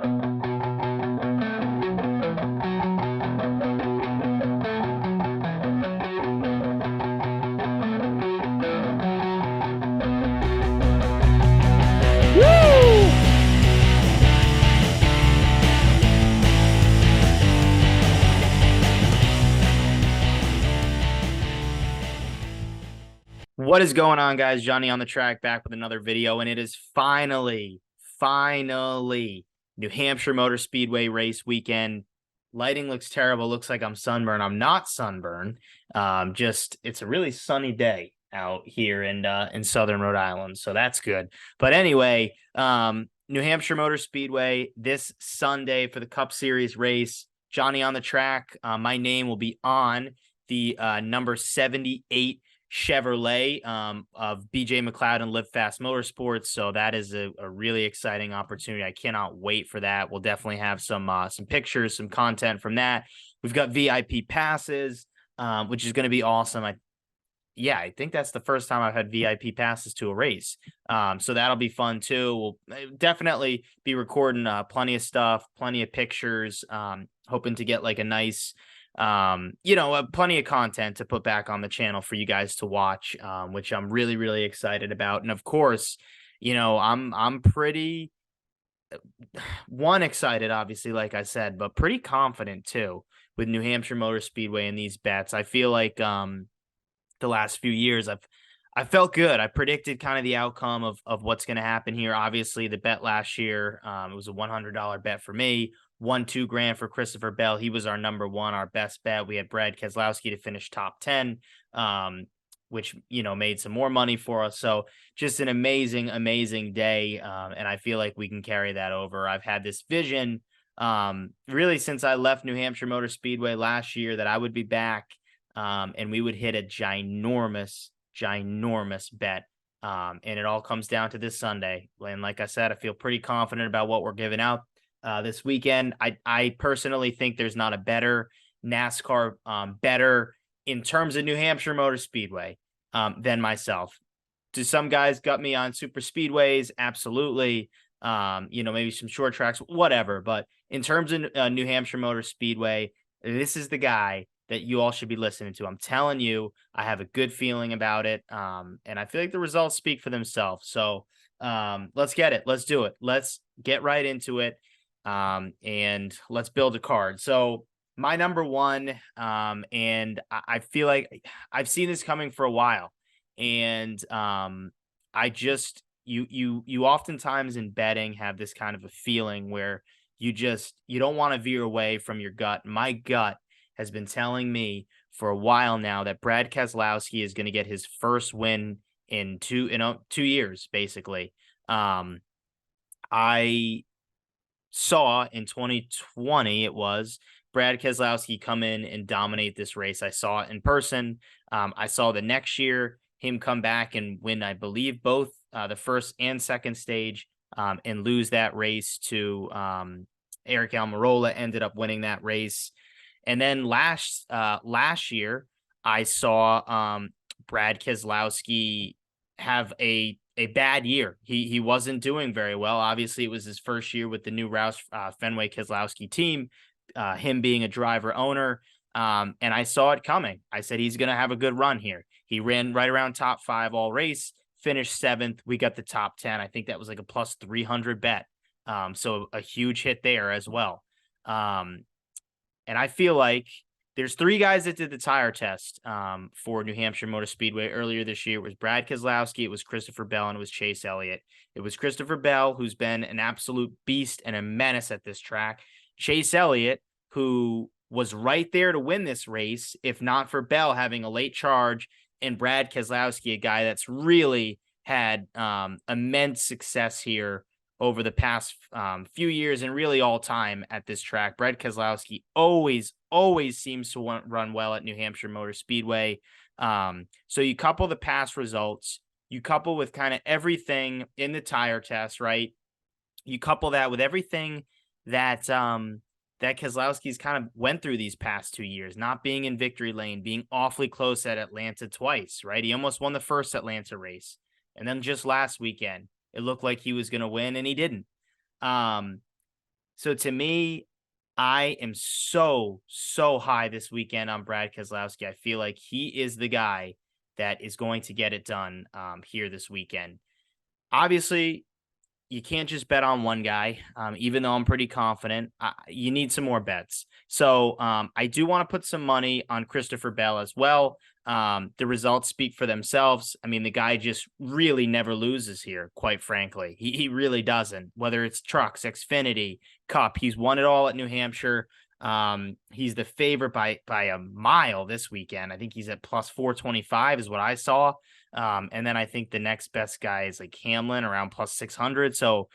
What is going on, guys? Johnny on the track back with another video, and it is finally New Hampshire Motor Speedway race weekend. Lighting looks terrible. Looks like I'm sunburned. I'm not sunburned. It's a really sunny day out here in southern Rhode Island, so that's good. But anyway, New Hampshire Motor Speedway this Sunday for the Cup Series race. Johnny on the track. My name will be on the number 78 Chevrolet of BJ McLeod and Live Fast Motorsports. So that is a really exciting opportunity. I cannot wait for that. We'll definitely have some pictures, some content from that. We've got VIP passes, which is going to be awesome. I think that's the first time I've had VIP passes to a race. So that'll be fun too. We'll definitely be recording plenty of stuff, plenty of pictures, hoping to get like a nice plenty of content to put back on the channel for you guys to watch, which I'm really, really excited about. And of course, I'm pretty excited, obviously, like I said, but pretty confident too with New Hampshire Motor Speedway and these bets. I feel like the last few years I felt good. I predicted kind of the outcome of what's going to happen here. Obviously, the bet last year, it was a $100 bet for me. Won $2,000 for Christopher Bell. He was our number one, our best bet. We had Brad Keselowski to finish top 10, which, made some more money for us. So just an amazing, amazing day. And I feel like we can carry that over. I've had this vision really since I left New Hampshire Motor Speedway last year that I would be back and we would hit a ginormous bet. And it all comes down to this Sunday. And like I said, I feel pretty confident about what we're giving out this weekend. I personally think there's not a better NASCAR better in terms of New Hampshire Motor Speedway than myself. Do some guys gut me on super speedways? Absolutely. Maybe some short tracks, whatever. But in terms of New Hampshire Motor Speedway, this is the guy that you all should be listening to. I'm telling you, I have a good feeling about it. And I feel like the results speak for themselves. So let's get it. Let's do it. Let's get right into it. And let's build a card. So my number one, and I feel like I've seen this coming for a while, and you oftentimes in betting have this kind of a feeling where you don't want to veer away from your gut. My gut has been telling me for a while now that Brad Keselowski is going to get his first win in 2 years, basically. I saw in 2020 it was Brad Keselowski come in and dominate this race. I saw it in person. I saw the next year him come back and win, I believe, both the first and second stage, and lose that race to Eric Almirola. Ended up winning that race. And then last year I saw Brad Keselowski have a bad year. He wasn't doing very well. Obviously, it was his first year with the new Roush Fenway Keselowski team, him being a driver owner. And I saw it coming. I said, he's going to have a good run here. He ran right around top 5 all race, finished 7th. We got the top 10. I think that was like a plus 300 bet. So a huge hit there as well. And I feel like there's 3 guys that did the tire test for New Hampshire Motor Speedway earlier this year. It was Brad Keselowski, it was Christopher Bell, and it was Chase Elliott. It was Christopher Bell, who's been an absolute beast and a menace at this track. Chase Elliott, who was right there to win this race, if not for Bell having a late charge, and Brad Keselowski, a guy that's really had immense success here over the past few years and really all time at this track. Brad Keselowski always seems to run well at New Hampshire Motor Speedway. So you couple the past results, you couple with kind of everything in the tire test, right? You couple that with everything that that Keselowski's kind of went through these past 2 years, not being in victory lane, being awfully close at Atlanta twice, right? He almost won the first Atlanta race. And then just last weekend, it looked like he was going to win, and he didn't. So to me, I am so high this weekend on Brad Keselowski. I feel like he is the guy that is going to get it done here this weekend. Obviously, you can't just bet on one guy. Even though I'm pretty confident, you need some more bets. So I do want to put some money on Christopher Bell as well. The results speak for themselves. I mean, the guy just really never loses here, quite frankly. He really doesn't. Whether it's trucks, Xfinity, Cup, he's won it all at New Hampshire. He's the favorite by a mile this weekend. I think he's at plus 425 is what I saw. And then I think the next best guy is like Hamlin around plus 600. So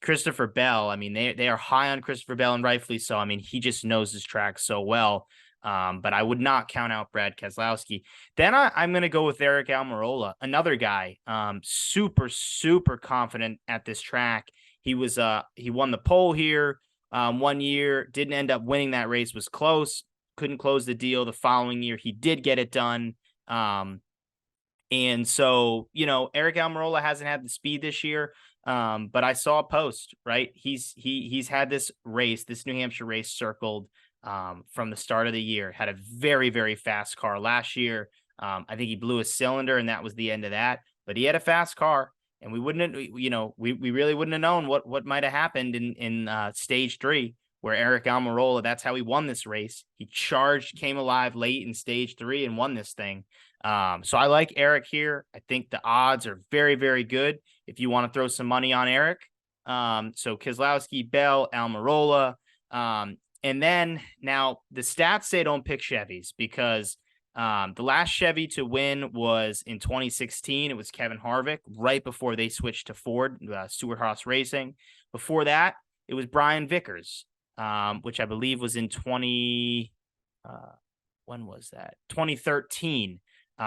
Christopher Bell, I mean, they are high on Christopher Bell and rightfully so. I mean, he just knows his track so well. But I would not count out Brad Keselowski. Then I'm going to go with Eric Almirola, another guy, super confident at this track. He won the pole here 1 year, didn't end up winning that race, was close, couldn't close the deal. The following year, he did get it done. And so, Eric Almirola hasn't had the speed this year. But I saw a post, right? He's had this New Hampshire race circled from the start of the year, had a very fast car last year. I think he blew a cylinder and that was the end of that, but he had a fast car and we really wouldn't have known what might've happened in stage 3 where Eric Almirola, that's how he won this race. He charged, came alive late in stage 3 and won this thing. So I like Eric here. I think the odds are very good if you want to throw some money on Eric. So Keselowski, Bell, Almirola. And then now the stats say don't pick Chevys because the last Chevy to win was in 2016. It was Kevin Harvick right before they switched to Ford, Stewart-Haas Racing. Before that, it was Brian Vickers, which I believe was in when was that? 2013.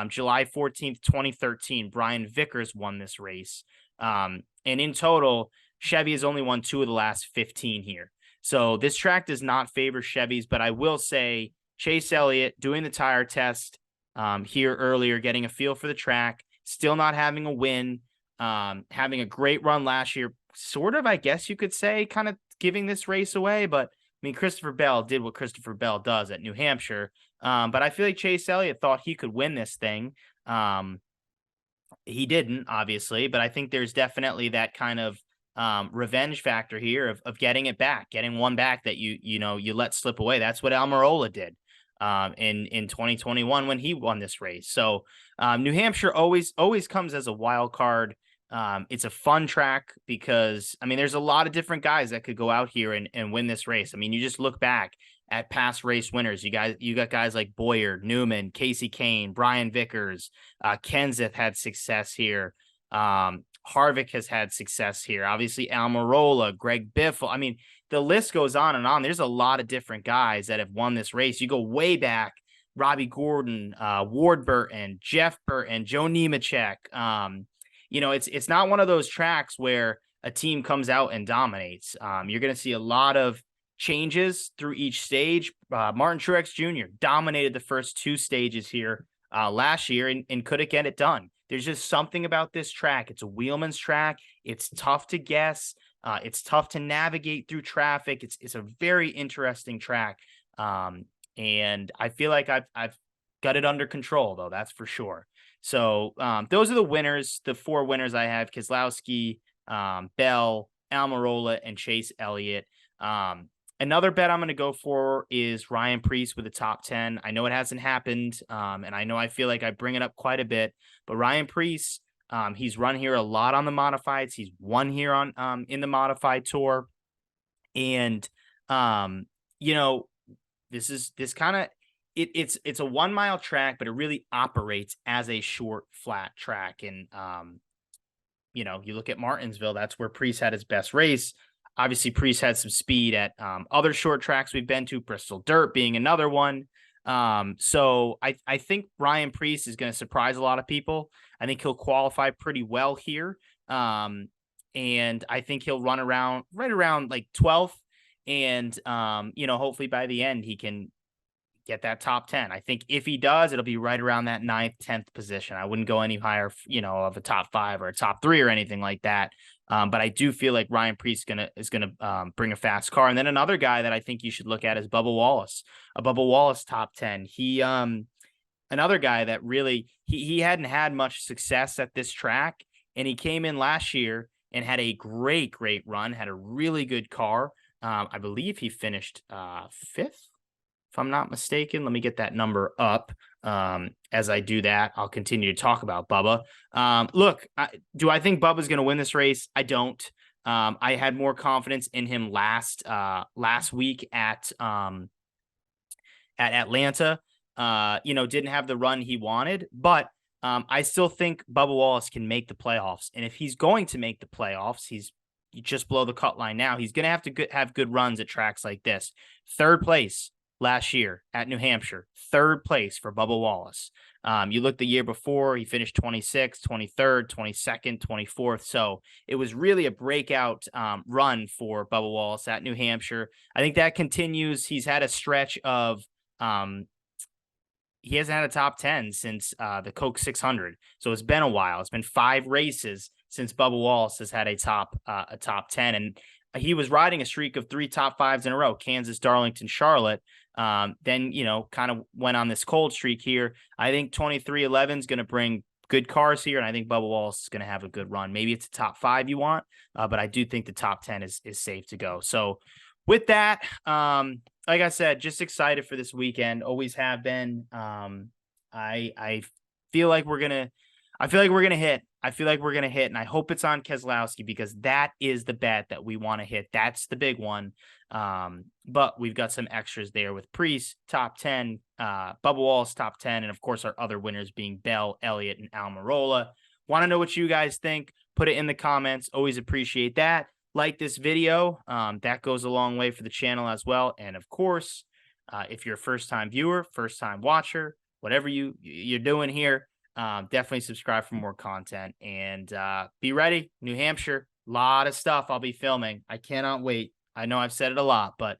July 14th, 2013, Brian Vickers won this race. And in total, Chevy has only won 2 of the last 15 here. So this track does not favor Chevys, but I will say Chase Elliott doing the tire test here earlier, getting a feel for the track, still not having a win, having a great run last year, sort of, I guess you could say, kind of giving this race away. But I mean, Christopher Bell did what Christopher Bell does at New Hampshire. But I feel like Chase Elliott thought he could win this thing. He didn't, obviously, but I think there's definitely that kind of revenge factor here of getting it back, getting one back that you let slip away. That's what Almirola did in 2021 when he won this race. So New Hampshire always comes as a wild card. It's a fun track because I mean there's a lot of different guys that could go out here and win this race. I mean, you just look back at past race winners. You got guys like Boyer, Newman, Casey Kane, Brian Vickers, Kenseth had success here. Harvick has had success here. Obviously, Almirola, Greg Biffle. I mean, the list goes on and on. There's a lot of different guys that have won this race. You go way back, Robbie Gordon, Ward Burton, Jeff Burton, Joe Nemechek. It's not one of those tracks where a team comes out and dominates. You're going to see a lot of changes through each stage. Martin Truex Jr. dominated the first 2 stages here last year and couldn't get it done. There's just something about this track. It's a wheelman's track. It's tough to guess. It's tough to navigate through traffic. It's a very interesting track. And I feel like I've got it under control, though. That's for sure. So those are the winners, the 4 winners I have: Keselowski, Bell, Almirola, and Chase Elliott. Another bet I'm going to go for is Ryan Preece with a top 10. I know it hasn't happened, and I feel like I bring it up quite a bit, but Ryan Preece, he's run here a lot on the modifieds. He's won here on in the modified tour, and this kind of it's a 1 mile track, but it really operates as a short flat track. And you look at Martinsville, that's where Preece had his best race. Obviously, Preece had some speed at other short tracks we've been to, Bristol Dirt being another one. So I think Ryan Preece is going to surprise a lot of people. I think he'll qualify pretty well here. And I think he'll run right around like 12th. And, hopefully by the end, he can get that top 10. I think if he does, it'll be right around that 9th, 10th position. I wouldn't go any higher, of a top 5 or a top 3 or anything like that. But I do feel like Ryan Preece is gonna bring a fast car. And then another guy that I think you should look at is Bubba Wallace. A Bubba Wallace top 10. Another guy that really he hadn't had much success at this track, and he came in last year and had a great run, had a really good car. I believe he finished fifth, if I'm not mistaken. Let me get that number up. As I do that, I'll continue to talk about Bubba. Look, do I think Bubba's going to win this race? I don't. I had more confidence in him last week at Atlanta. Didn't have the run he wanted, but I still think Bubba Wallace can make the playoffs. And if he's going to make the playoffs, he's just below the cut line now. He's going to have to have good runs at tracks like this. Third place last year at New Hampshire, third place for Bubba Wallace. You look the year before, he finished 26th, 23rd, 22nd, 24th. So it was really a breakout run for Bubba Wallace at New Hampshire. I think that continues. He's had a stretch of he hasn't had a top 10 since the Coke 600. So it's been a while. It's been 5 races since Bubba Wallace has had a top 10. And he was riding a streak of 3 top 5s in a row, Kansas, Darlington, Charlotte. Then, kind of went on this cold streak here. I think 2311 is going to bring good cars here, and I think Bubba Wallace is going to have a good run. Maybe it's a top 5 you want, but I do think the top 10 is safe to go. So with that, like I said, just excited for this weekend. Always have been. I feel like we're gonna hit. I feel like we're gonna hit, and I hope it's on Keselowski because that is the bet that we want to hit. That's the big one. But we've got some extras there with Preece, top 10, Bubba Wallace, top 10, and of course our other winners being Bell, Elliott, and Almirola. Want to know what you guys think? Put it in the comments. Always appreciate that. Like this video. That goes a long way for the channel as well. And of course, if you're a first-time viewer, first-time watcher, whatever you're doing here, definitely subscribe for more content. And be ready. New Hampshire, a lot of stuff I'll be filming. I cannot wait. I know I've said it a lot, but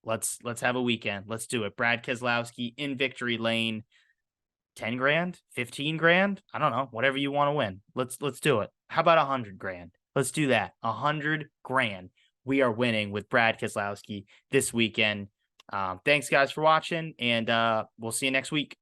let's have a weekend. Let's do it. Brad Keselowski in victory lane. 10 grand, 15 grand. I don't know, whatever you want to win. Let's do it. How about 100 grand? Let's do that. 100 grand. We are winning with Brad Keselowski this weekend. Thanks guys for watching, and we'll see you next week.